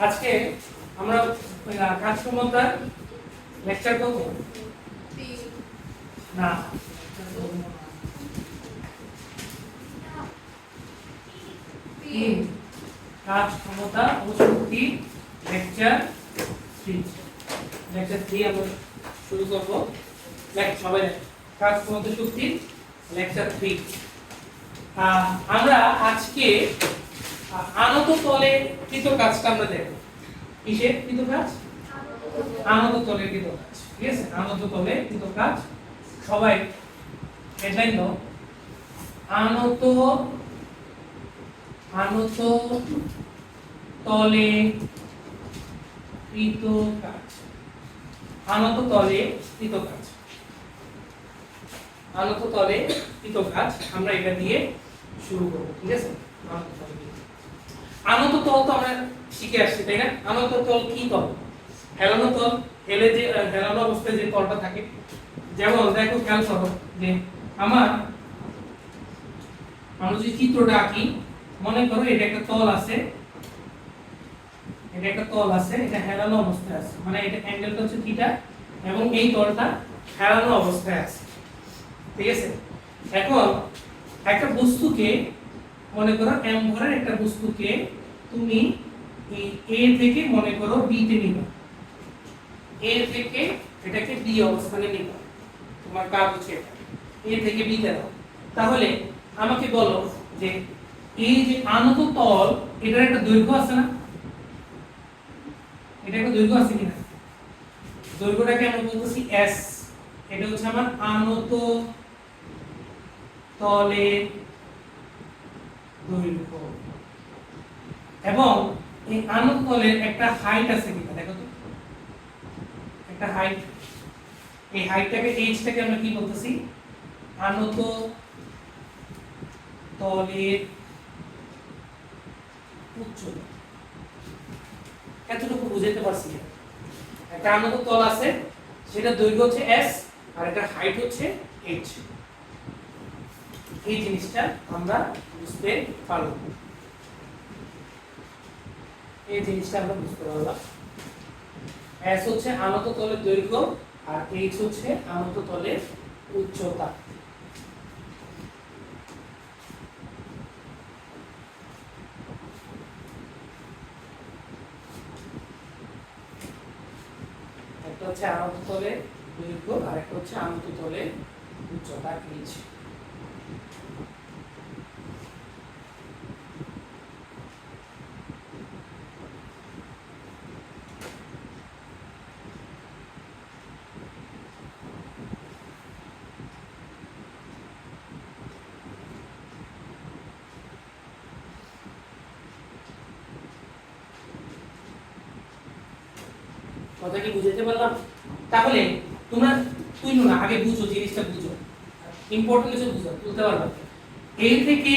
আজকে আমরা কাজ ক্ষমতার লেকচার করব না তিন কাজ ক্ষমতা ও শক্তি লেকচার 3 আমরা শুরু করব সবাই কাজ ক্ষমতা শক্তি লেকচার 3 আমরা আজকে আনত তলে কৃত কাজটা আমরা দেখব কিসের কৃত কাজ আনত তলে কৃত কাজ ঠিক আছে আনত তলে কৃত কাজ সবাই হেডলাইন দাও আনত তলে কৃত কাজ আনত তলে কৃত কাজ আনত তলে কৃত কাজ আমরা এটা দিয়ে শুরু করব ঠিক আছে আনত তল তো আমরা শিখে আসছি তাই না আনত তল কি তল হেলানো তল হেলে যে হেলানো অবস্থায় যে তলটা থাকে যেমন দেখো খেয়াল করো যে আমরা যে চিত্রটা আঁকি মনে করো এটা একটা তল আছে এটা হেলানো অবস্থায় আছে মানে এটা অ্যাঙ্গেলটা হচ্ছে থিটা এবং এই তলটা হেলানো অবস্থায় আছে ঠিক আছে এখন একটা বস্তুকে মনে করো m ভরের একটা বস্তুকে তুমি এই a থেকে মনে করো b তে নিবা a থেকে এটাকে b অবস্থানে নিবা তোমার কাজ হচ্ছে a থেকে b তে দাও তাহলে আমাকে বলো যে এই যে আনত তল এটার একটা দৈর্ঘ্য আছে না এটা একটা দৈর্ঘ্য আছে কিনা দৈর্ঘ্যটাকে আমরা বলতেছি s এটা হচ্ছে আমার আনত তলের দৈর্ঘ্য এবং এই আনত তলের একটা হাইট আছে কিনা দেখো তো একটা হাইট এই হাইটটাকে h টাকে আমরা কি বলতেছি আনত তলের উচ্চতা এতটুকু বুঝাতে পারছি একটা আনত তল আছে সেটা দৈর্ঘ্য হচ্ছে s আর এটা হাইট হচ্ছে h এই জিনিসটা আমরা বুঝতে পারলাম s হচ্ছে আনত তলের দৈর্ঘ্য আর h হচ্ছে আনত তলের উচ্চতা একটা হচ্ছে আনত তলের দৈর্ঘ্য আর একটা হচ্ছে আনত তলের উচ্চতা h কথা কি বুঝাতে পারলাম তাহলে তোমরা তুইলো না আগে বুঝো জিনিসটা বুঝো ইম্পর্টেন্ট কিছু বুঝো তুলতে পারবে a থেকে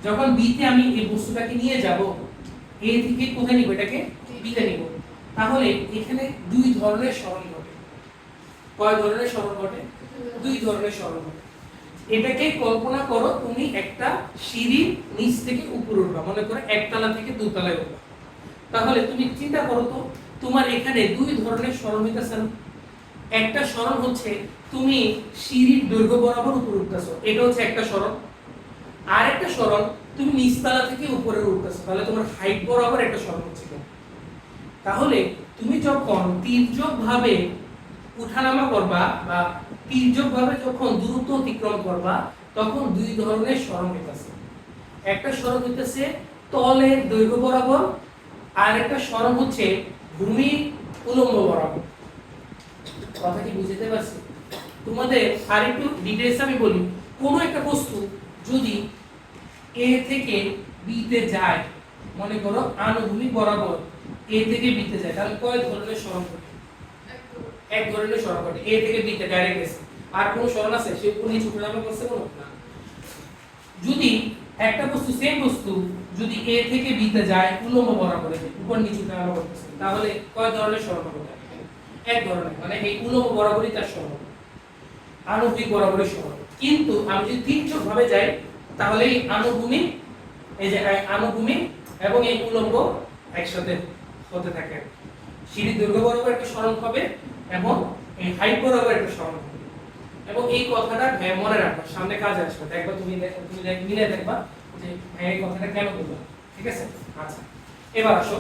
যখন b তে আমি এই বস্তুটাকে নিয়ে যাব a থেকে কোথায় নিব এটাকে b তে নিব তাহলে এখানে দুই ধরনের সরণ ঘটে কয় ধরনের সরণ ঘটে দুই ধরনের সরণ ঘটে এটাকে কল্পনা করো তুমি একটা সিঁড়ির নিচ থেকে উপরে উঠবা মনে করো একতলা থেকে দুতলায় উঠবা তাহলে তুমি চিন্তা করো তো তোমার এখানে দুই ধরনের সরণ হইতাছে একটা সরণ হচ্ছে তুমি সিঁড়ির দৈর্ঘ্য বরাবর উপরে উঠতেছো এটা হচ্ছে একটা সরণ আর একটা সরণ তুমি নিচতলা থেকে উপরে উঠতেছো তাহলে তোমার হাইট বরাবর একটা সরণ হচ্ছে তাহলে তুমি যখন তির্যকভাবে উঠানামা করবা বা তির্যকভাবে যখন দূরত্ব অতিক্রম করবা তখন দুই ধরনের সরণ হইতাছে একটা সরণ হইতাছে তলের দৈর্ঘ্য বরাবর আর একটা সরণ হচ্ছে ভূমি উলম্ব বরাবর কথা কি বুঝতে পারছি তোমাদের আরেকটু ডিটেইলস আমি বলি কোন একটা বস্তু যদি a থেকে b তে যায় মনে করো আনুভূমিক বরাবর a থেকে b তে যায় তাহলে কয় ধরনের সরণ ঘটে এক ধরনের সরণ ঘটে a থেকে b তে ডাইরেক্ট গেছে আর কোন সরণ আছে সে উপর নিচে উঠানামা করছে কোন না যদি একটা বস্তু সেম বস্তু যদি a থেকে b তে যায় উলম্ব বরাবর উপর নিচে উঠানামা করতেছে তাহলে কয় ধরনের সরণ ঘটে এক ধরনের মানে এই উলম্ব বরাবরই তার সরণ আনুভূমিক বরাবরই সরণ কিন্তু আমি যদি তির্যক ভাবে যাই তাহলে এই আনুভূমিক এই যে আনুভূমিক এবং এই উলম্ব একসাথে হতে থাকে। সিঁড়ির দৈর্ঘ্য বরাবর একটা সরণ হবে এবং এই হাইট বরাবর একটা সরণ হবে। এবং এই কথাটা মনে রাখবা, সামনে কাজে আসবে, দেখবা তুমি মিলে দেখবা যে এই কথাটা কেন বলবো। ঠিক আছে? আচ্ছা, এবার আসো,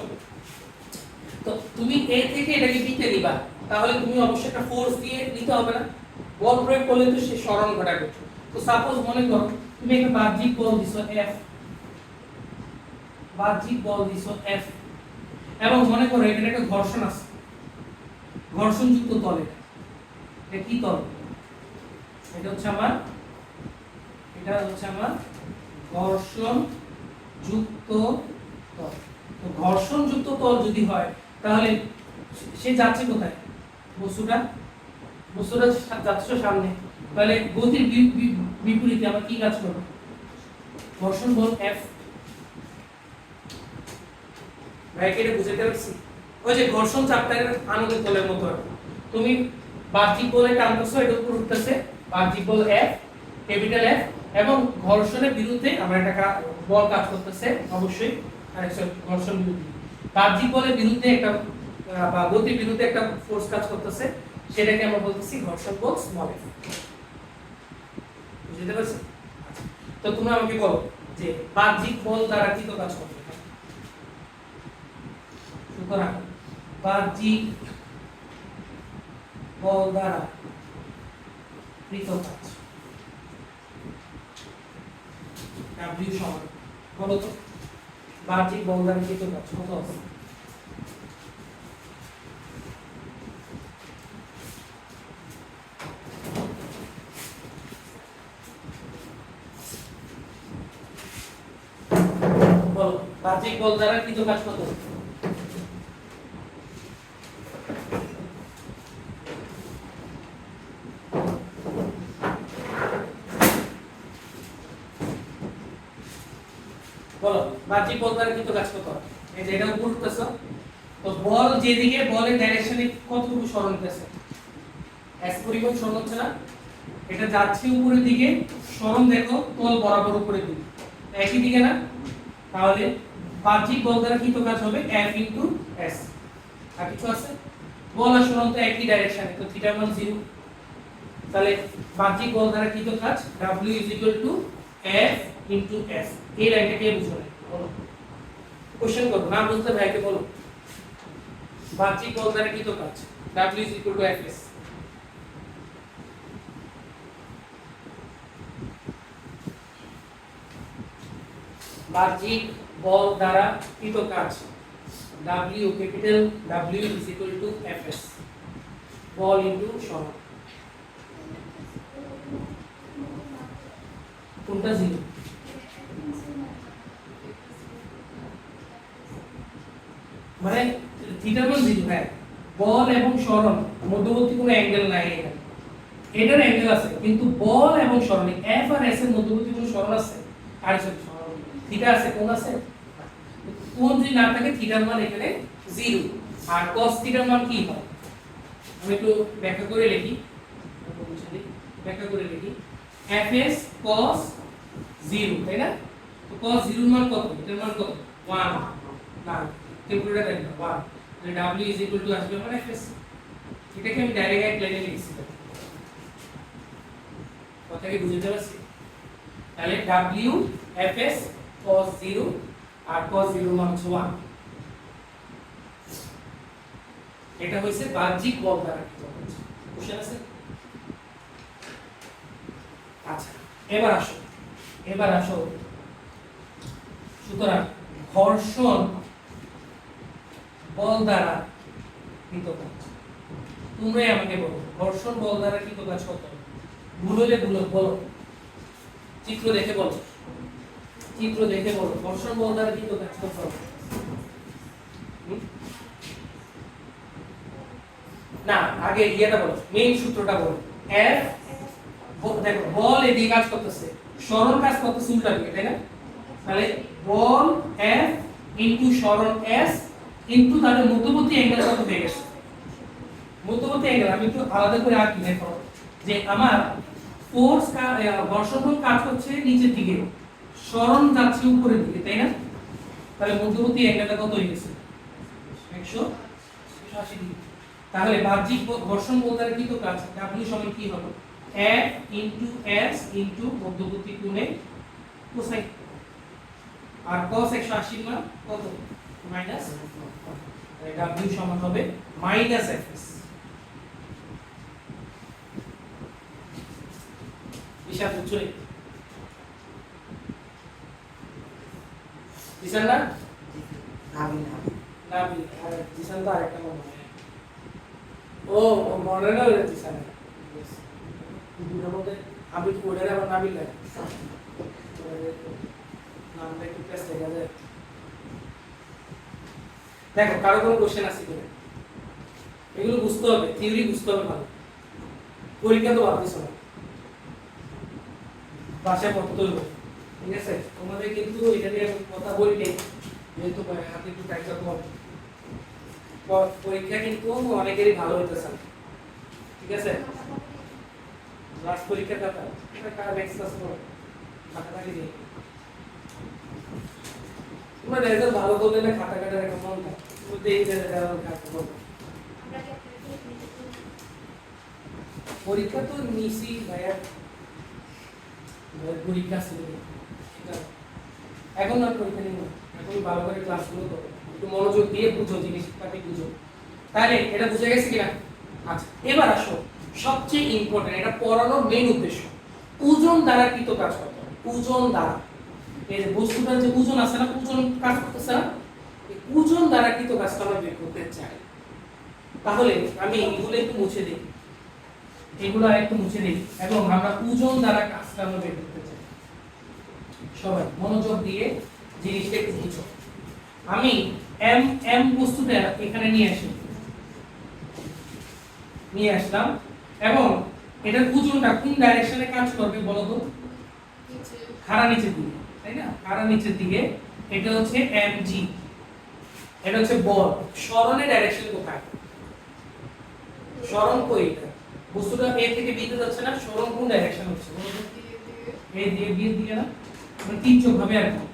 তো তুমি এ থেকে এটাকে বিতে নিবা, তাহলে তুমি অবশ্যই একটা ফোর্স দিয়ে নিতে হবে না, বল প্রয়োগ করলে তো সে সরণ ঘটাবে। তো সাপোজ মনে করো তুমি একটা বাহ্যিক বল দিছো F, বাহ্যিক বল দিছো F, এবং মনে করো এখানে একটা ঘর্ষণ আছে, ঘর্ষণযুক্ত তল। এটা কি তল? এটা হচ্ছে আমার ঘর্ষণ যুক্ত তল। তো ঘর্ষণ যুক্ত তল যদি হয় তাহলে সে যাচ্ছে কোথায়? বস্তুটা যাচ্ছে সামনে, তাহলে গতির বিপরীতে আমরা কি কাজ করব? ঘর্ষণ বল F। ভাইকে এটা বুঝাতে পারছি? ওই যে ঘর্ষণ চাপটার আণবিক বলের মতো, তুমি বাহ্যিক বলে টানতেছো, এটা উপর উঠতেছে, বাহ্যিক বল F, ক্যাপিটাল F, এবং ঘর্ষণের বিরুদ্ধে আমরা একটা বল কাজ করতেছে অবশ্যই, ঘর্ষণ বিরুদ্ধে বাহ্যিক বলের বিরুদ্ধে একটা বা গতির বিরুদ্ধে একটা ফোর্স কাজ করতেছে, সেটাকে আমরা বলতেছি ঘর্ষণ বল স্মল f। বুঝতে পারছো? তো তুমি আমাকে বলো যে বাহ্যিক বল দ্বারা কৃত কাজ করবে। সুতরাং বাহ্যিক বল দ্বারা কৃত কাজ W সমান, বলো তো বাহ্যিক বল দ্বারা কৃত কাজ কত আছে? বলো বাহ্যিক বল দ্বারা কৃত কাজ কত? বলো বাহ্যিক বল দ্বারা কৃত কাজ কত? এই যে এটা উপর উঠতেছে, তো বল যেদিকে, বলের ডাইরেকশনে কতটুকু সরণ হতেছে? s পরিমাণ সরণ হচ্ছে না? এটা যাচ্ছে উপরের দিকে, সরণ দেখো তল বরাবর উপরের দিকে, একই দিকে না? তাহলে বাহ্যিক বল দ্বারা কৃত কাজ হবে F * s। আর কিছু আছে? বল আর সরণ তো একই ডাইরেকশনে, তো থিটা মান 0। তাহলে বাহ্যিক বল দ্বারা কৃত কাজ W = F * s। এই লাইনটা কে বুঝো না? বলো, কোশ্চেন করো, না বুঝতে ভাইকে বলো বাহ্যিক বল দ্বারা কৃত কাজ W = F s। বাহ্যিক বল দ্বারা কৃত কাজ W, capital W = F s, বল ইনটু সরণ। কোনটা 0? মানে থিটা মান 0। হ্যাঁ, বল এবং সরণ মধ্যবর্তী কোনো অ্যাঙ্গেল নাই এখানে, এটার অ্যাঙ্গেল আছে, কিন্তু বল এবং সরণ F আর S এর মধ্যবর্তী কোনো সরণ আছে? আর থিটা আছে, কোণ আছে? কোণ যদি না থাকে থিটার মান এখানে 0। আর cos থিটার মান কি হয়? আমি একটু ব্যাখ্যা করে লিখি, Fs cos 0, তাই না? তো cos 0 এর মান কত? এটার মান কত? 1 না, ক্যালকুলেটর দেখো 1, তাহলে W আসবে মানে Fs। এটাকে আমি ডাইরেক্ট এক লাইনে লিখছি, কথা কি বুঝতে পারছি? তাহলে W Fs cos 0 আর cos 0 মান 1। এটা হইছে বাহ্যিক বল দ্বারা কৃত কাজ। কোশ্চেন আছে? আচ্ছা, এবার আসো, সুতরাং ঘর্ষণ বল দ্বারা কৃত কাজ, তোমরাই আমাকে বলো ঘর্ষণ বল দ্বারা কৃত কাজ কত? ভুল হলে বলো, চিত্র দেখে বলো, ঘর্ষণ বল দ্বারা কৃত কাজ কত? না, আগে ইয়েটা বলো, মেইন সূত্রটা বলো। F, দেখো বল এদিকে কাজ করতেছে, সরণ কাজ করতেছে উল্টা দিকে, তাই না? তাহলে বল F ইনটু সরণ S ইনটু তাদের মধ্যবর্তী অ্যাঙ্গেল কত হয়ে গেছে? মধ্যবর্তী অ্যাঙ্গেল আমি একটু আলাদা করে আঁকি, দেখো যে আমার ফোর্স ঘর্ষণ বল কাজ করছে নিচের দিকে, সরণ যাচ্ছে উপরের দিকে, তাই না? তাহলে মধ্যবর্তী অ্যাঙ্গেলটা কত হয়ে গেছে? 120 180 ডিগ্রি। তাহলে বাহ্যিক ঘর্ষণ বল দ্বারা কৃত কাজ W সমান কি হবে F ইনটু S ইনটু মধ্যবর্তী কোণে কোসাইন। আর cos 180 মান কত মাইনাস, W সমান হবে মাইনাস Fs। বিষয় বুঝছো দিছেন না? না আর দিছেন তো আরেকটা মনে হয়। ও মনে না হয়ে দিছেন দুটোর মধ্যে আমি কোডের আবার নাবিল লাগে নামটা একটু প্রেস দেখা যায়। দেখো কারো কোনো কোশ্চেন আছে কিনা এগুলো বুঝতে হবে, থিওরি বুঝতে হবে ভালো, পরীক্ষা তো ভাবতেছ না বাসায় পড়তে হবে, ঠিক আছে? তোমাদের কিন্তু এটা নিয়ে কথা বলতে যেহেতু হাতে একটু টাইম করতে হবে, পরীক্ষা কিন্তু অনেকেরই ভালো হইতেছে না, ঠিক আছে? লাস্ট পরীক্ষাটা এটা কার নেক্সট ক্লাস করো খাতা কাটি দিয়ে তোমরা রেজাল্ট ভালো করলে না খাতা কাটা রেখে মন না বলতে এই যে খাতা করো পরীক্ষা তো নিছি ভাইয়া পরীক্ষা ছিল এখন আর পরীক্ষা নেই, এখন ভালো করে ক্লাসগুলো করো, একটু মনোযোগ দিয়ে বুঝো, জিনিসটাকে বুঝো, তাহলে এটা বুঝে গেছে কিনা? আচ্ছা এবার আসো সবচেয়ে ইম্পর্টেন্ট, এটা পড়ানোর মেইন উদ্দেশ্য, ওজন দ্বারা কৃত কাজ করতে হবে। ওজন দ্বারা এই যে বস্তুটার যে ওজন আছে না, ওজন কাজ করতেছে না, এই ওজন দ্বারা কৃত কাজটা আমরা বের করতে চাই। তাহলে আমি এগুলো একটু মুছে দিই, এগুলো একটু মুছে দিই এবং আমরা ওজন দ্বারা কাজটা আমরা বের করতে চাই। সবাই মনোযোগ দিয়ে জিনিসটা একটু বুঝো। আমি এম বস্তুটা এখানে নিয়ে আসলাম এবং এটার ওজনটা কোন ডাইরেকশনে কাজ করবে বলো তো? খাড়া নিচের দিকে, তাই না? খাড়া নিচের দিকে। এটা হচ্ছে mg, এটা হচ্ছে বল। সরণের ডাইরেকশন কোথায়? সরণ কই? এটা বস্তুটা a থেকে b তে যাচ্ছে না, সরণ কোন ডাইরেকশন হচ্ছে বলো তো? a দিয়ে b এর দিকে না, মানে তির্যক ভাবে আর কি।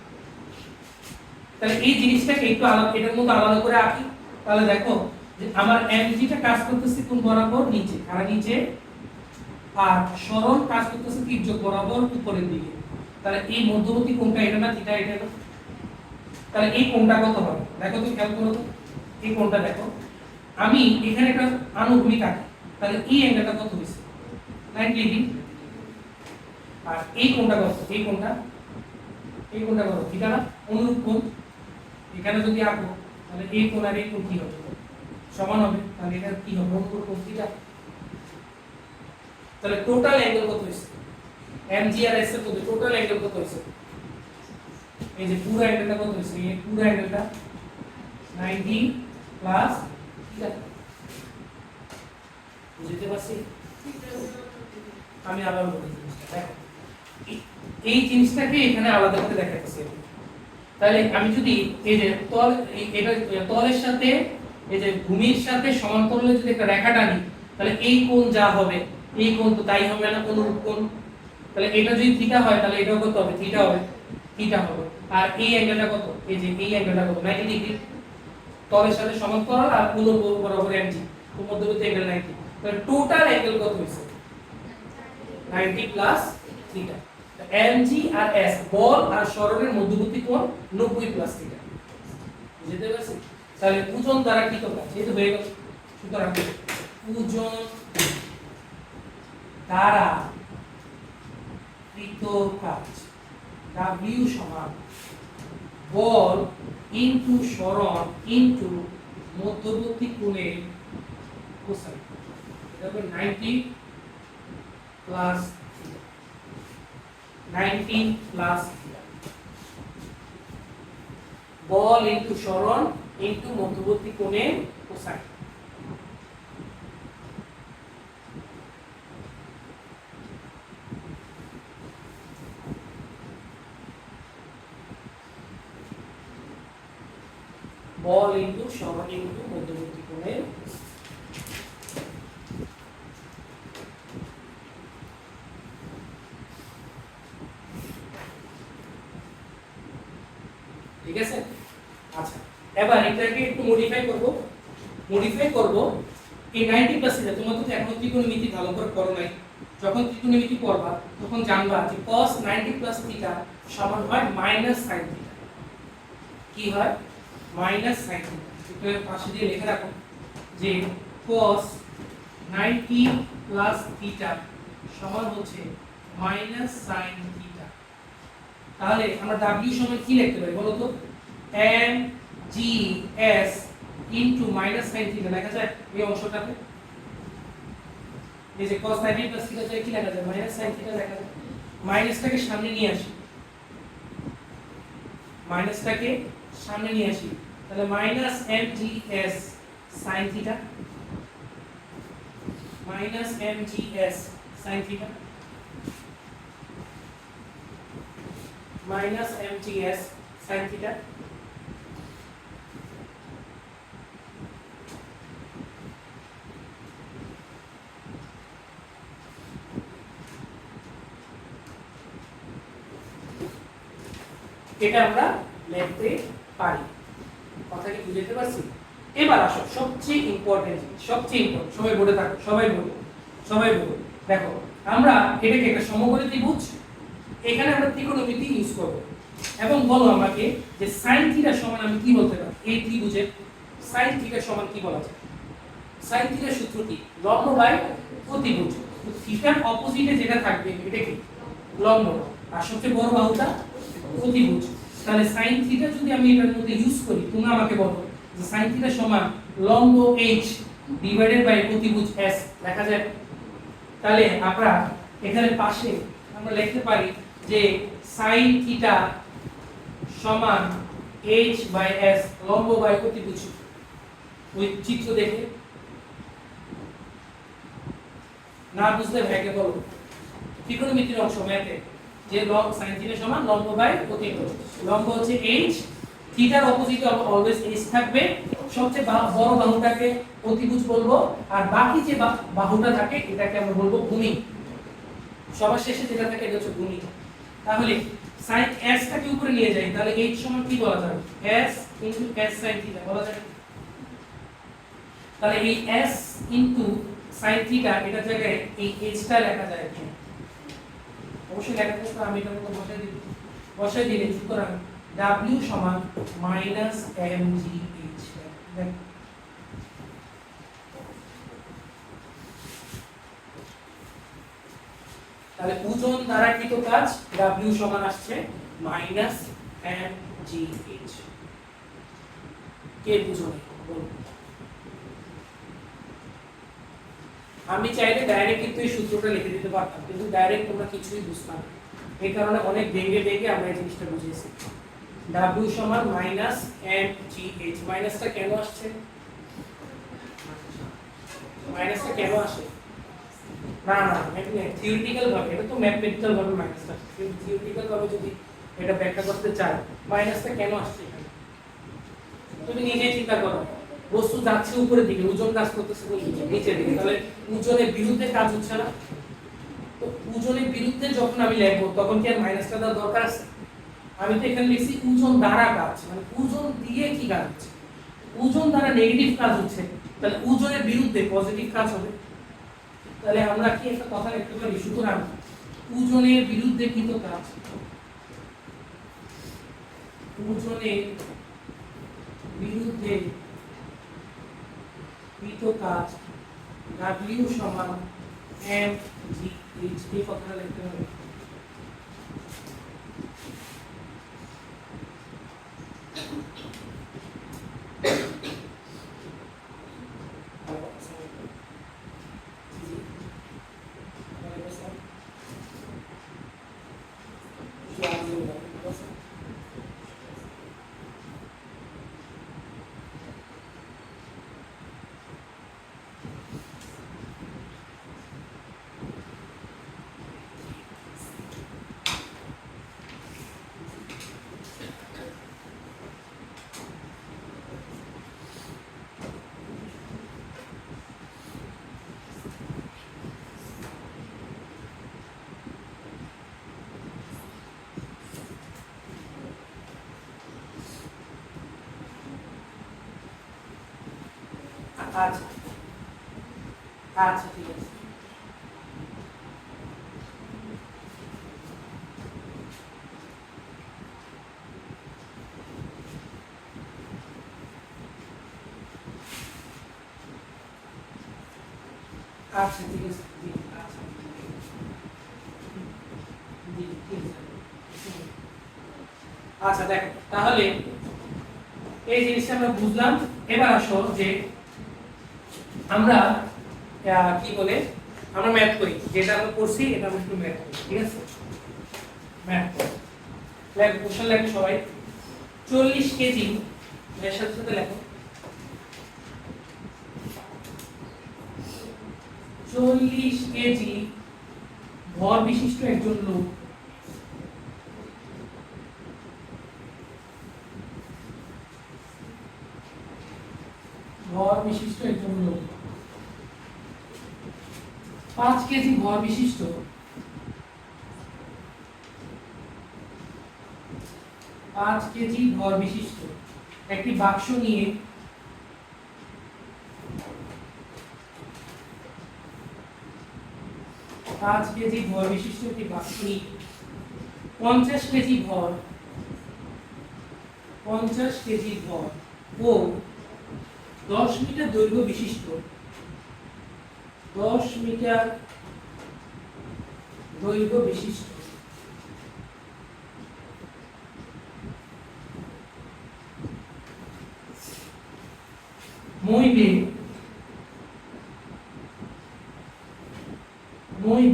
তাহলে এই জিনিসটাকে একটু আলাদা, এটার মধ্যে আলাদা করে আঁকি। তাহলে দেখো যে আমার mg টা কাজ করতেছে কোন বরাবর? নিচে, খাড়া নিচে, আর সরণ কাজ করতেছে তির্যক বরাবর উপরের দিকে। তাহলে এই মধ্যবর্তী কোণটা এটা না, থিটা এটা না, তাহলে এই কোণটা কত হবে? দেখো তো, খেয়াল করো তো, এই কোণটা দেখো, আমি এখানে একটা আনুভূমিক আঁকি, তাহলে এই অ্যাঙ্গেলটা কত হইছে? 90 ডিগ্রি। আর এই কোণটা কত? এই কোণটা কত? থিটা না? অনুরূপ কোণ এখানে যদি আঁকো তাহলে এই কোণ আর এই কোণ কি হবে? সমান হবে। তাহলে এটা কি হবে? অনুরূপ কোণ থিটা। তাহলে টোটাল অ্যাঙ্গেল কত হইছে? mg আর s এর মধ্যে টোটাল অ্যাঙ্গেল কত হইছে? এই যে পুরো অ্যাঙ্গেলটা কত হইছে? এই পুরো অ্যাঙ্গেলটা 90 প্লাস থিটা। বুঝতে পারছি? আমি আবার বলি জিনিসটা দেখো, এই জিনিসটাকে এখানে আলাদা করে দেখাচ্ছি। তাহলে আমি যদি এই যে তল, এটা তলের সাথে এই যে ভূমির সাথে সমান্তরালে যদি একটা রেখা টানি, তাহলে এই কোণ যা হবে এই কোণ তো তাই হবে না, অনুরূপ কোণ। তাহলে এটা যদি থিটা হয় তাহলে এটাও কত হবে? থিটা হবে, থিটা হবে। আর এই অ্যাঙ্গেলটা কত? এই যে এই অ্যাঙ্গেলটা কত? 90 ডিগ্রি। তলের সাথে সমান্তরাল আর অনুরূপ বরাবর mg, তো মধ্যবর্তী অ্যাঙ্গেল 90। তাহলে টোটাল অ্যাঙ্গেল কত হইছে? 90 প্লাস থিটা। mg আর s বল আর সরণের মধ্যবর্তী কোণ 90 প্লাস থিটা। বুঝতে পারছি? তাহলে ওজন দ্বারা কৃত কাজ এই তো হয়ে গেল। সুতরাং ওজন দ্বারা কৃত কাজ W সমান বল ইনটু সরণ ইনটু মধ্যবর্তী কোণের কোসাইন। এটা হবে 90 প্লাস 90 প্লাস থিটা। বল ইনটু সরণ ইনটু মধ্যবর্তী কোণের কোসাইন। বল ইনটু সরণ ইনটু মধ্যবর্তী কোণের, ঠিক আছে? আচ্ছা এবার এটাকে একটু মডিফাই করব। মডিফাই করব এই 90 প্লাস থিটা। তোমরা তো এখন ত্রিকোণমিতি ভালো করে পড়ো নাই, যখন ত্রিকোণমিতি পড়বা তখন জানবা যে cos 90 প্লাস থিটা সমান হয় মাইনাস sin থিটা। কি হয়? Minus sin theta. এটা পাশে দিয়ে লিখে রাখো যে cos 90 প্লাস থিটা সমান হচ্ছে মাইনাস sin থিটা। তাহলে আমরা w সমান কি লিখতে পারি বলো তো? m g s into minus sin theta লেখা যায় এই অংশটাতে। এই যে cos 90 প্লাস থিটা কি লেখা যায়? মাইনাস sin থিটা লেখা যায়। মাইনাসটাকে সামনে নিয়ে আসি, মাইনাসটাকে সামনে নিয়ে আসি, তাহলে minus mgs sin theta, minus mgs sin theta, minus mgs sin theta. এটা আমরা লিখতে পারি। কথা কি বুঝতে পারছি? এবার আসো সবচেয়ে ইম্পর্টেন্ট, সবচেয়ে ইম্পর্টেন্ট, সবাই বলে থাকো, সবাই বলো। দেখো আমরা এটাকে একটা সমকোণী ত্রিভুজ, এখানে আমরা ত্রিকোণমিতি ইউজ করব এবং বলো আমাকে যে sin থিটা সমান আমি কি বলতে পারি? এই ত্রিভুজের sin থিটা সমান কি বলা যায়? sin থিটার সূত্র কি? লম্ব বাই অতিভুজ। তো থিটার অপোজিটে যেটা থাকবে এটা কি? লম্ব, আর সবচেয়ে বড় বাহুটা অতিভুজ। তাহলে sin থিটা যদি আমি এটার মধ্যে ইউজ করি, তোমরা আমাকে বলো যে sin থিটা সমান লম্ব h ডিভাইডেড বাই অতিভুজ s লেখা যায়। তাহলে আমরা এখানে পাশে আমরা লিখতে পারি যে sin থিটা সমান h বাই s লম্ব বাই অতিভুজ। ওই চিত্র দেখে না বুঝলে ভাইকে বলো, ত্রিকোণমিতির অংশ ম্যাথে যে sin থিটা সমান লম্ব বাই অতিভুজ। লম্ব হচ্ছে h, থিটার অপোজিটে অলওয়েজ h থাকবে, সবচেয়ে বড় বাহুটাকে অতিভুজ বলবো, আর বাকি যে বাহুটা থাকে এটাকে আমরা বলবো ভূমি। সবার শেষে যেটা থাকে এটা হচ্ছে ভূমি। তাহলে sin s টাকে উপরে নিয়ে যাই, তাহলে h সমান কি বলা যাবে? s s sin থিটা বলা যাবে। তাহলে এই s sin থিটা এটা জায়গায় এই h টা লেখা যায় এখানে। অবশ্যই লেখা থাকবে, আমি এটা মতো বসাই দিলে সুতরাং w সমান মাইনাস mgh। তাহলে ওজন দ্বারা কৃত কাজ w সমান আসছে মাইনাস mgh। কে বুঝোনি বলুন? আমি চাইলে ডাইরেক্ট কিন্তু এই সূত্রটা লিখে দিতে পারতাম, কিন্তু ডাইরেক্ট তোমরা কিছুই বুঝতে না, এই কারণে অনেক ভেঙে আমরা এই জিনিসটা বুঝিয়েছি। w সমান মাইনাস mgh। মাইনাসটা কেন আসছে? মাইনাসটা কেন আসে? না থিওরিটিক্যাল ভাবে, এটা তো ম্যাথমেটিক্যাল ভাবে মাইনাসটা আসছে, কিন্তু থিওরিটিক্যাল ভাবে যদি এটা ব্যাখ্যা করতে চাই মাইনাসটা কেন আসছে এখানে তুমি নিজেই চিন্তা করো। বস্তু যাচ্ছে উপরের দিকে, ওজন কাজ করতেছে নিচের দিকে, তাহলে ওজনের বিরুদ্ধে কাজ হচ্ছে না। তো ওজনের বিরুদ্ধে যখন আমি লিখবো তখন কি আর মাইনাসটা দেওয়ার দরকার আছে? আমি তো এখানে লিখছি ওজন দ্বারা কাজ, মানে ওজন দিয়ে কি কাজ হচ্ছে? ওজন দ্বারা নেগেটিভ কাজ হচ্ছে, তাহলে ওজনের বিরুদ্ধে পজিটিভ কাজ হবে। তাহলে আমরা কি একটা কথা লিখতে পারি? সুতরাং ওজনের বিরুদ্ধে কৃত কাজ, ওজনের বিরুদ্ধে কৃত কাজ w সমান mgh। এই কথাটা লিখতে হবে। আচ্ছা আচ্ছা ঠিক আছে। আচ্ছা ঠিক আছে, জি আচ্ছা জি ঠিক আছে। আচ্ছা দেখো তাহলে এই জিনিসটা আমরা বুঝলাম। এবার আসো যে আমরা কি বলে আমরা ম্যাথ করি, যেটা আমরা করছি এটা আমরা একটু ম্যাথ করি, ঠিক আছে? ম্যাথ করি, লেখো কোশ্চেন লেখো সবাই। 40 কেজি, এর সাথে সাথে লেখো 40 কেজি ভর বিশিষ্ট একজন লোক ভর বিশিষ্ট একজন লোক 5 কেজি ভর বিশিষ্ট 5 কেজি ভর বিশিষ্ট একটি বাক্স নিয়ে 5 কেজি ভর বিশিষ্ট একটি বাক্স নিয়ে 50 কেজি ভর 50 কেজি ভর ও 10 মিটার দৈর্ঘ্য বিশিষ্ট 10 মিটার দৈর্ঘ্য বিশিষ্ট মই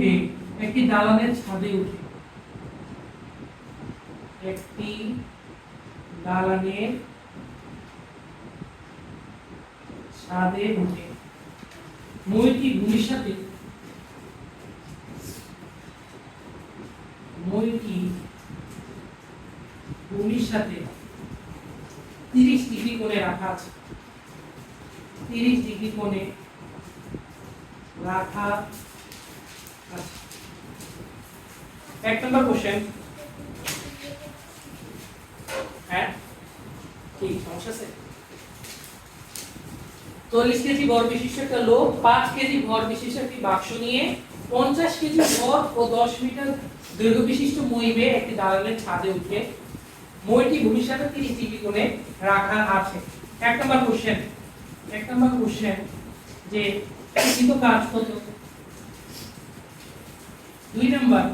বেগ একটি দালানের ছাদে উঠে একটি দালানের ছাদে উঠে মইটি ভূমির সাথে 30 ডিগ্রি কোণে রাখা আছে। 30 ডিগ্রি কোণে রাখা আছে। এক নম্বর কোশ্চেন। হ্যাঁ কি সমস্যা আছে? 40 কেজি ভর বিশিষ্ট একটা লোক 5 কেজি ভর বিশিষ্ট একটি বাক্স নিয়ে 50 কেজি ভর ও 10 মিটার দৈর্ঘ্য বিশিষ্ট মই বেয়ে একটি দালানের ছাদে উঠে মইটি ভূমির সাথে 30 ডিগ্রি কোণে রাখা আছে। এক নম্বর কোশ্চেন যে কিন্তু কাজ কত? 2 নম্বর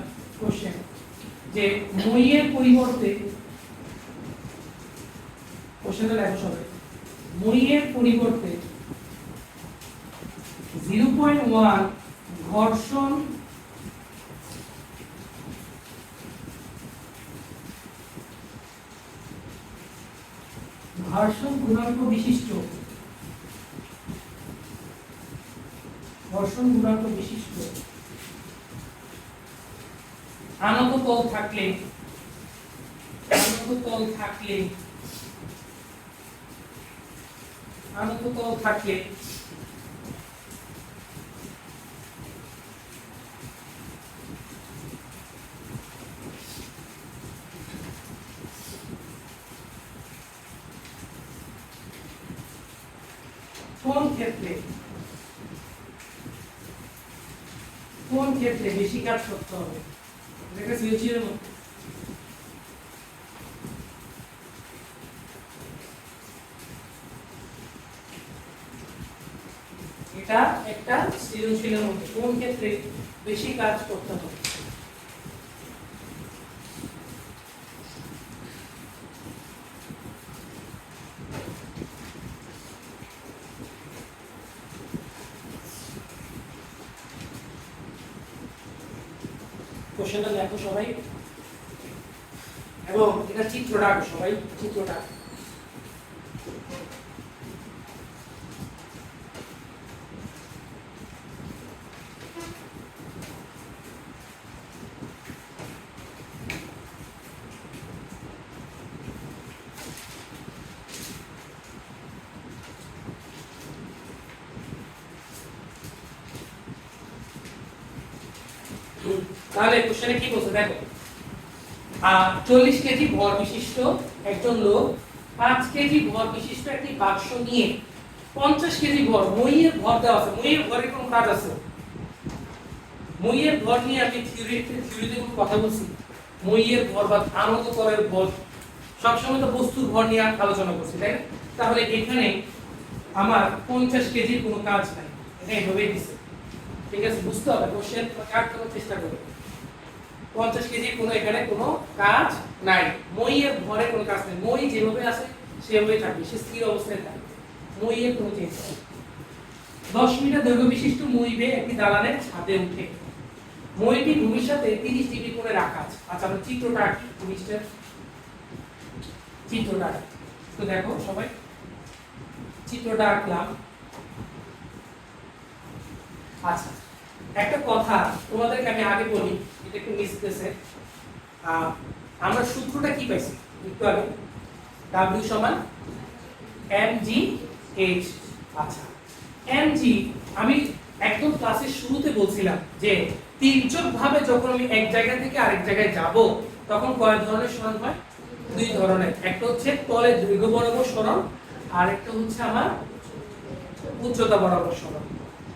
কোশ্চেন যে মইয়ের পরিবর্তে কোশ্চেনটা লেখো সবাই। মইয়ের পরিবর্তে 0.1 ঘর্ষণ গুণাঙ্ক বিশিষ্ট আনত তল থাকলে কোন ক্ষেত্রে বেশি কাজ করতে হবে? এটা সিওচির মতো এটা একটা সৃজনশীলের মতো কোন ক্ষেত্রে বেশি কাজ করতে হবে? কোশ্চেনটা দেখো সবাই এবং এটা চিত্রটা আঁকো সবাই, চিত্রটা তাহলে কোশ্চেনে কি বলছে দেখো 40 কেজি ভর বিশিষ্ট একজন লোক 5 কেজি ভর বিশিষ্ট একটি বাক্স নিয়ে 50 কেজি ভর, মইয়ের ভর দেওয়া আছে, মইয়ের ভরের কোন কাজ আছে? মইয়ের ভর নিয়ে আমি থিওরিতে কোনো কথা বলছি? মইয়ের ভর বা আনত তলের ভর সবসময় তো বস্তুর ভর নিয়ে আলোচনা করছি, তাই না? তাহলে এখানে আমার 50 কেজির কোনো কাজ নাই, এটা এইভাবেই দিছে। ঠিক আছে, বুঝতে হবে, কোশ্চেন কাট করার চেষ্টা করবে। 50 কেজির কোনো এখানে কোনো কাজ নাই, মইয়ের ভরে কোনো কাজ নাই, মই যেভাবে আছে সেভাবেই থাকবে, সে স্থির অবস্থায় থাকবে, মইয়ের কোনো চেঞ্জ নেই। 10 মিটার দৈর্ঘ্য বিশিষ্ট মই বেয়ে একটি দালানের ছাদে উঠে মইটি ভূমির সাথে 30 ডিগ্রি কোণে রাখা আছে। আচ্ছা, আমরা চিত্রটা আঁকি, জিনিসটার চিত্রটা আঁকি। তো দেখো সবাই, চিত্রটা আঁকলাম। আচ্ছা, একটা কথা তোমাদেরকে আমি আগে বলি, এটা একটু মিস গেছে। আমরা সূত্রটা কি পাইছি একটু আগে? W সমান mgh। আচ্ছা, mg আমি একদম ক্লাসের শুরুতে বলছিলাম যে তির্যকভাবে যখন আমি এক জায়গা থেকে আরেক জায়গায় যাব তখন কয় ধরনের সরণ হয়? দুই ধরনের। একটা হচ্ছে তলের দৈর্ঘ্য বরাবর সরণ, আর একটা হচ্ছে আমার উচ্চতা বরাবর সরণ,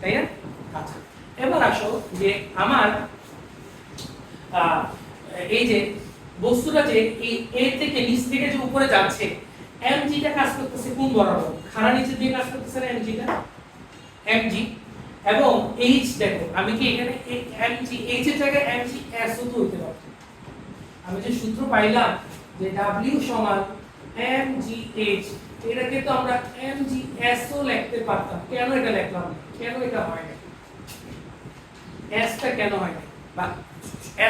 তাই না? আচ্ছা, এবার আসো যে আমার এই যে বস্তুটা যে এই এ থেকে নিচ থেকে যে উপরে যাচ্ছে, mg টা কাজ করতেছে কোন বরাবর? খাড়া নিচে দিয়ে কাজ করতেছে না mg টা? mg এবং h দেখো, আমি কি এখানে mg h এর জায়গায় mg s ও তো হতে পারে। আমি যে সূত্র পাইলাম যে w সমান mgh, এটাকে তো আমরা mgs ও লিখতে পারতাম। কেন এটা লিখলাম? কেন এটা হয় না? s টা কেন হয় না? বা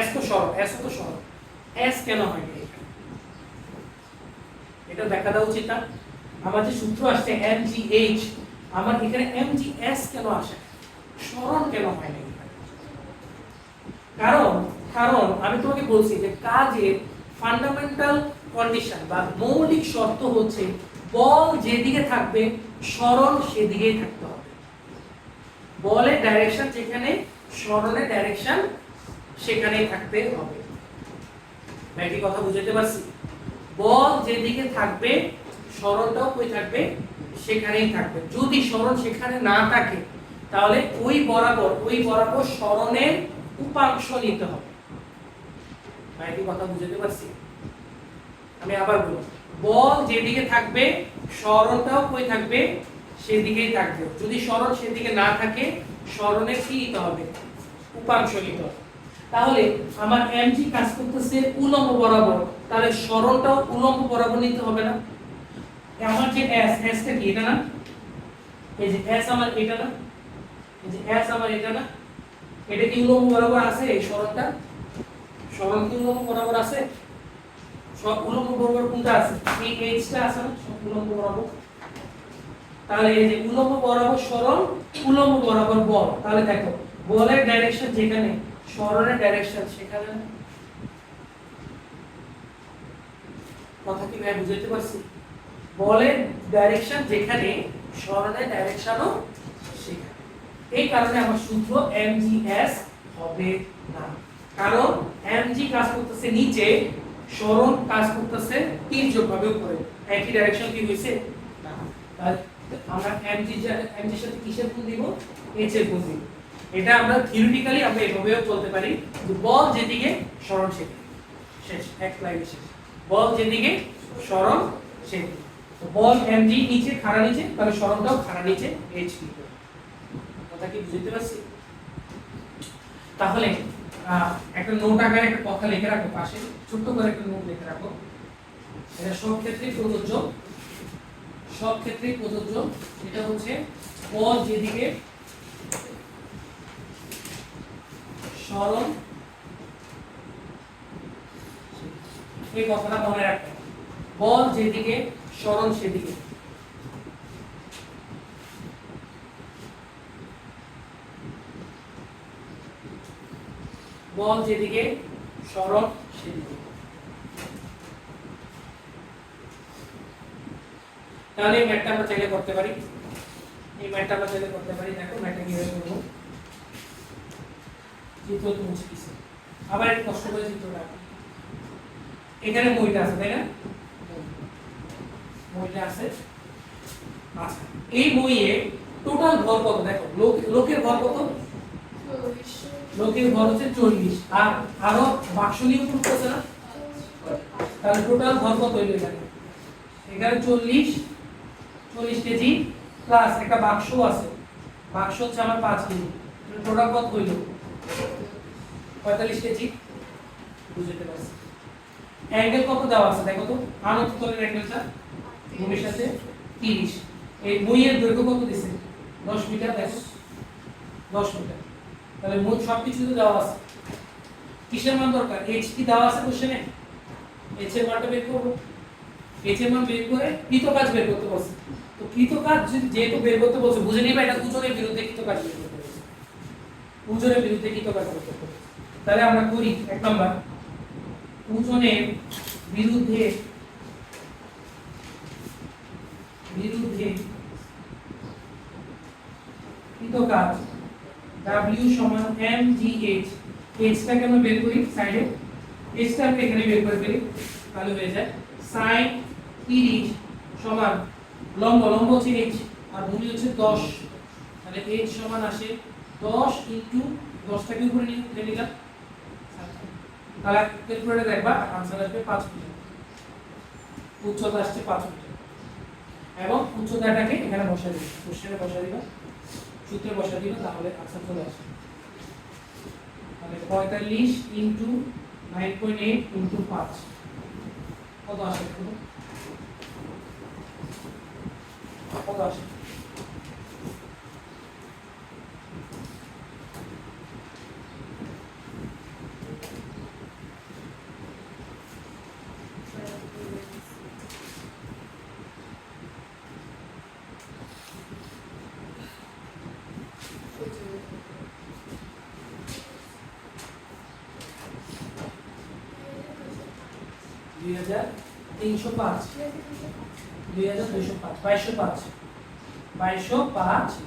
s তো সরল, s তো সরল, s কেন হয় না? এটা দেখা দাও উচিত না? আমার যে সূত্র আসছে mgh, আমার এখানে mgs কেন আসে? সরল কেন হয় না? কারণ আমি তোমাকে বলছি যে কাজের ফান্ডামেন্টাল কন্ডিশন বা মৌলিক শর্ত হচ্ছে বল যেদিকে থাকবে সরণ সেদিকেই থাকতে হবে। বলের ডাইরেকশন যেখানে, সরণের ডাইরেকশন সেখানেই থাকতে হবে। ভাই কি কথা বুঝতে পারছি? বল যেদিকে থাকবে সরণটাও কই থাকবে? সেখানেই থাকবে। যদি সরণ সেখানে না থাকে তাহলে ওই বরাবর সরণের উপাংশ নিতে হবে। ভাই কি কথা বুঝতে পারছি? আমি আবার বলবো, বল যেদিকে থাকবে সরণটাও কই থাকবে? সেদিকেই থাকবে। যদি সরণ সেদিকে না থাকে সরণের কি নিতে হবে? উপাংশ নিতে হবে। তাহলে আমার mg কাজ করতেছে উলম্ব বরাবর, তাহলে সরণটাও উলম্ব বরাবর নিতে হবে না? আমার যে s টা কি? এটা না? এই যে s আমার এটা না? এই যে s আমার এটা না? এটা কি উলম্ব বরাবর আছে? এই সরণটা, সরণ কি উলম্ব বরাবর আছে? সব উলম্ব বরাবর কোনটা আছে? এই h টা আছে না? সব উলম্ব বরাবর। তাহলে এই যে উলম্ব বরাবর সরণ, উলম্ব বরাবর বল, তাহলে দেখো বলের ডাইরেকশন যেখানে, সরণের ডাইরেকশন সেখানে। কথা কি ভাই বুঝতে পারছি? বলের ডাইরেকশন যেখানে, সরণের ডাইরেকশনও সেখানে। এই কারণে আমার সূত্র mgs হবে না, কারণ mg কাজ করতেছে নিচে, সরণ কাজ করতেছে তির্যকভাবে উপরে। একই ডাইরেকশন কি হইছে না? তাহলে আমরা mg এর সাথে কিসের গুণ দিব? h এর গুণ দিব। এটা আমরা থিওরিটিক্যালি আমরা এভাবেও বলতে পারি যে বল যেদিকে সরণ সেদিকে। শেষ, এক লাইনে শেষ। বল যেদিকে সরণ সেদিকে। তো বল mg নিচে, খাড়া নিচে, তাহলে সরণটাও খাড়া নিচে, h কি? কথা কি বুঝতে পারছি? তাহলে একটা নোট আকারে একটা কথা লিখে রাখো পাশে, ছোট্ট করে একটা নোট লিখে রাখো। এটা সব ক্ষেত্রেই প্রযোজ্য, সব ক্ষেত্রেই প্রযোজ্য। এটা হচ্ছে বল যেদিকে সরণ, এই কথাটা মনে রাখবে। বল যেদিকে সরণ সেদিকে। বল যেদিকে সরণ সেদিকে। তাহলে এই ম্যাথটা আমরা চাইলে করতে পারি, এই ম্যাথটা আমরা চাইলে করতে পারি। দেখো ম্যাথটা কিভাবে করবো। চিত্র তো মুছে দিছি, আবার একটু কষ্ট করে চিত্রটা। এখানে মইটা আছে, তাই না? মইটা আছে, আচ্ছা এই বইয়ে টোটাল ভর কত দেখো, লোকের ভর কত? লোকের ভর হচ্ছে 40, আর আরো বাক্স নিয়ে করতেছে না, তাহলে টোটাল ভর কত হইল এখানে? এখানে 40 কেজি প্লাস একটা বাক্স আছে, বাক্স হচ্ছে আমার 5 কেজি, টোটাল কত হইল? 45 কেজি। বুঝতে পারছি। অ্যাঙ্গেল কত দেওয়া আছে দেখো তো, আনত তলের অ্যাঙ্গেলটা ভূমির সাথে 30। এই বইয়ের দৈর্ঘ্য কত দিছে? 10 মিটার, দেখো 10 মিটার। তাহলে মোট সবকিছু তো দেওয়া আছে। কিসের মান দরকার? h কি দেওয়া আছে কোশ্চেনে? h এর মানটা বের করব। h এর মান বের করে কৃতকাজ বের করতে বলছে। তো কৃতকাজ যেহেতু বের করতে বলছে, বুঝে নিবা এটা ওজনের বিরুদ্ধে কৃতকাজ বের করতে বলছে। ওজনের বিরুদ্ধে কৃতকাজ বের করতে বলছে। তাহলে আমরা করি 1 নাম্বার, ওজনের বিরুদ্ধে কৃতকাজ W সমান mgh। h টা কেন বের করি? সাইডে h টা আমি এখানে বের করে ফেলি, তাহলে হয়ে যায় sin 30 সমান লম্ব হচ্ছে h আর ভূমি হচ্ছে 10, তাহলে h সমান আসে 10 ইনটু 10 টাকে উপরে নিয়ে নিলাম, তাহলে ক্যালকুলেটরে দেখবা आंसर আসবে 5 মিটার। উচ্চতা আসছে 5 মিটার এবং উচ্চতাটাকে এখানে বসাই দিবা, কোশ্চেনে বসাই দিবা, সূত্রে বসাই দিবা, তাহলে आंसर চলে আসবে। তাহলে 45 ইনটু 9.8 ইনটু 5 কত আসে? কত আসে?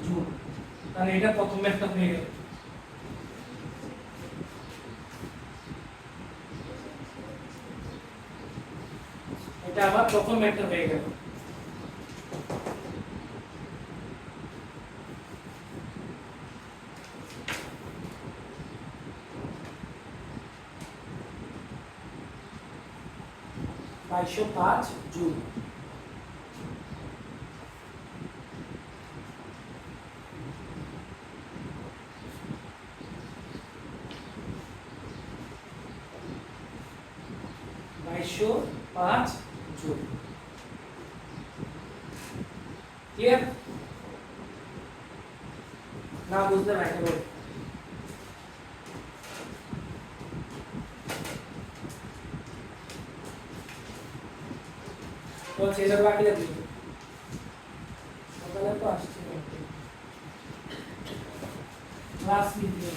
জুল। তাহলে এটা প্রথম একটা হয়ে গেল। এটা আবার প্রথম একটা হয়ে গেল। বাইশশো 5 জুল। ক্লিয়ার? না বুঝলে রাখতে বলো। তো সেটা বাকি লাগবে, সকালে তো আসছে ক্লাস নিতে।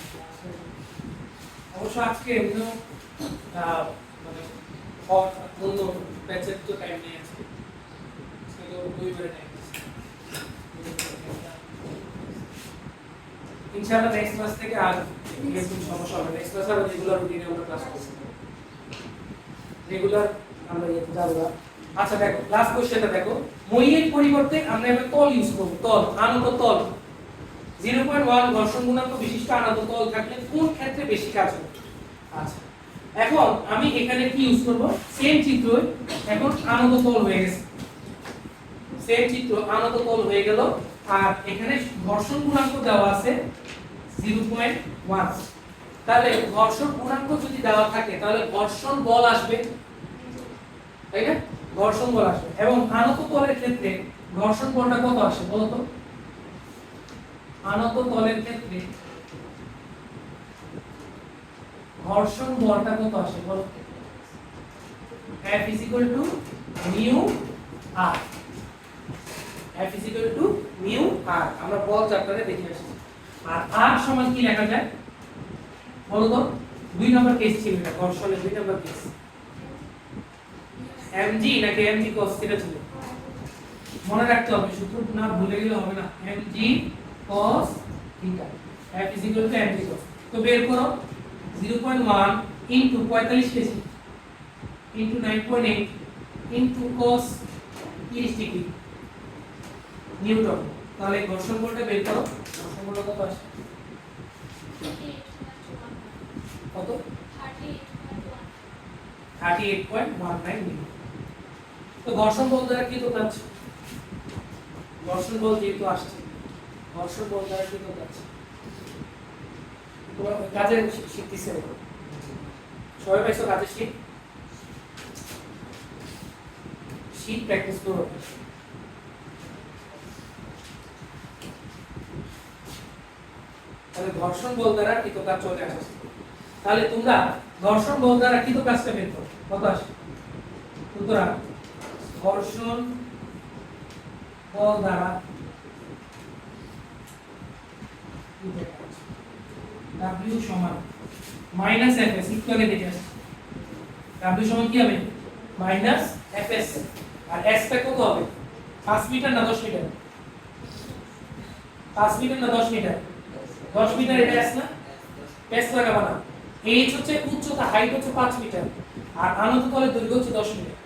অবশ্য আজকে এমনিও মানে অন্য ব্যাচের তো টাইম নেই, আজকে তো রবিবারে টাইম। ইনশাআল্লাহ নেক্সট ক্লাস থেকে আর এরকম সমস্যা হবে। নেক্সট ক্লাসে আমরা রেগুলার রুটিনে আমরা ক্লাস করব, রেগুলার আমরা ইয়েতে যাব না। আচ্ছা দেখো লাস্ট কোশ্চেনটা দেখো, মইয়ের পরিবর্তে আমরা এবার তল ইউজ করব। তল, আনত তল 0.1 ঘর্ষণ গুণাঙ্ক বিশিষ্ট আনত তল থাকলে কোন ক্ষেত্রে বেশি কাজ হবে? আচ্ছা এখন আমি এখানে কি ইউজ করব? সেম চিত্র, এখন আনত তল হয়ে গেছে, সেম চিত্র আনত তল হয়ে গেল, আর এখানে ঘর্ষণ গুণাঙ্ক দেওয়া আছে 0.1। তাহলে ঘর্ষণ গুণাঙ্ক যদি দেওয়া থাকে তাহলে ঘর্ষণ বল আসবে, তাই না? ঘর্ষণ বল আসবে। এবং আনত তলের ক্ষেত্রে ঘর্ষণ বলটা কত আসে বলো তো? আনত তলের ক্ষেত্রে ঘর্ষণ বলটা কত আসে বলো? F = mu r। F = mu r আমরা বল চ্যাপ্টারে দেখে আসছি। আর r সমান কি লেখা যায় বলো তো? 2 নম্বর কেস ছিল এটা, ঘর্ষণের 2 নম্বর কেস। mg নাকি mg cos θ ছিল, মনে রাখতে হবে, সূত্র না ভুলে গেলে হবে না। mg cos θ, F = mg cos। তো বের করো 0.1 into 45 KG into 9.8 into cos 30 degree Newton. তাহলে ঘর্ষণ বলটা বের করো, ঘর্ষণ বলটা কত আসে? কত? 38.19 নিউটন। তো ঘর্ষণ বল দ্বারা কি তো কাজ? ঘর্ষণ বল যেহেতু আসছে, ঘর্ষণ বল দ্বারা কি তো কাজ? তোমার কাজের শিখতেছে সবাই পাইছো কাজের শিখ শীত প্র্যাকটিস করো। তাহলে ঘর্ষণ বল দ্বারা কৃত কাজ চলে আসছে। তাহলে তোমরা ঘর্ষণ বল দ্বারা কৃত কাজটা বের করো, কত আসে? সুতরাং ঘর্ষণ বল দ্বারা W সমান মাইনাস Fs, একটু আগে দেখে আসছি। W সমান কি হবে? Minus Fs। আর S টা কত হবে? 5 মিটার না 10 মিটার? 5 মিটার না 10 মিটার? 10 মিটার, এটা S না? S লাগাবা না। h হচ্ছে উচ্চতা, হাইট হচ্ছে 5 মিটার, আর আনত তলের দৈর্ঘ্য হচ্ছে 10 মিটার।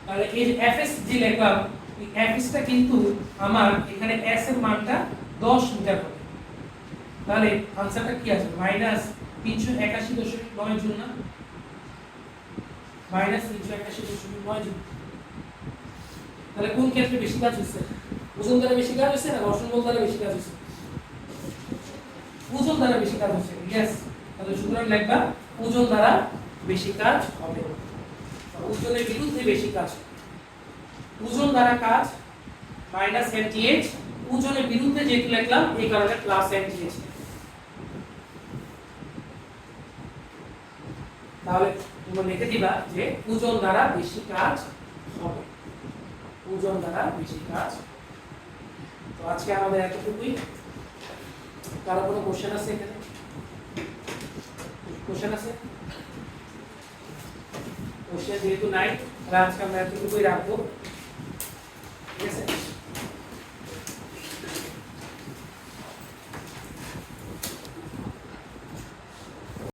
তাহলে এই যে Fs যে লিখলাম, এই Fs টা কিন্তু আমার এখানে S এর মানটা 10 মিটার হবে। তাহলে आंसरটা কি আসবে? মাইনাস 381.9 জুল না? Minus 381.9 joule. তাহলে কোন ক্ষেত্রে বেশি কাজ হচ্ছে? ওজন দ্বারা বেশি কাজ হচ্ছে না ঘর্ষণ বল দ্বারা বেশি কাজ হচ্ছে? ওজন দ্বারা বেশি কাজ হচ্ছে। यस, তাহলে সুতরাং লিখবা ওজন দ্বারা বেশি কাজ হবে। ওজনের বিরুদ্ধে বেশি কাজ। ওজন দ্বারা কাজ মাইনাস mth, ওজনের বিরুদ্ধে যেহেতু লিখলাম এই কারণে প্লাস mth। তাহলে তোমরা লিখে দিবা যে ওজন দ্বারা বেশি কাজ হবে, ওজন দ্বারা বেশি কাজ। তো আজকে আমাদের এতটুকুই। কারো কোনো কোশ্চেন আছে এখানে? কোশ্চেন আছে? কোশ্চেন যেহেতু নাই, তাহলে আজকে আমরা এতটুকুই রাখবো।